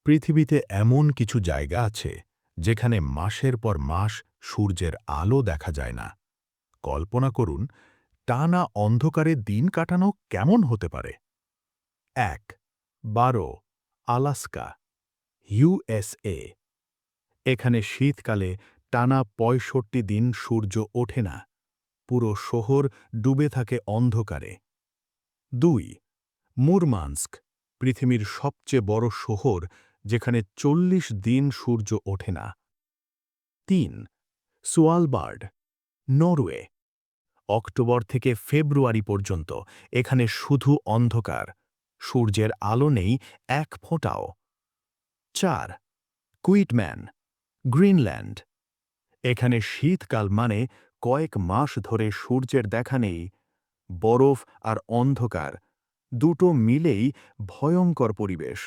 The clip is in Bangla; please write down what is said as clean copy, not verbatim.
পৃথিবীতে এমন কিছু জায়গা আছে যেখানে মাসের পর মাস সূর্যের আলো দেখা যায় না। কল্পনা করুন, টানা অন্ধকারে দিন কাটানো কেমন হতে পারে। ১. ১২ আলাস্কা, ইউএসএ। এখানে শীতকালে টানা ৬৫ দিন সূর্য ওঠে না, পুরো শহর ডুবে থাকে অন্ধকারে। ২. মুরমানস্ক, পৃথিবীর সবচেয়ে বড় শহর যেখানে ৪০ দিন সূর্য ওঠে না। ৩. সোয়ালবার্ড, নরওয়ে। অক্টোবর থেকে ফেব্রুয়ারি পর্যন্ত এখানে শুধু অন্ধকার, সূর্যের আলো নেই এক ফোঁটাও। ৪. কুইটম্যান, গ্রিনল্যান্ড। এখানে শীতকাল মানে কয়েক মাস ধরে সূর্যের দেখা নেই, বরফ আর অন্ধকার দুটো মিলেই ভয়ঙ্কর পরিবেশ।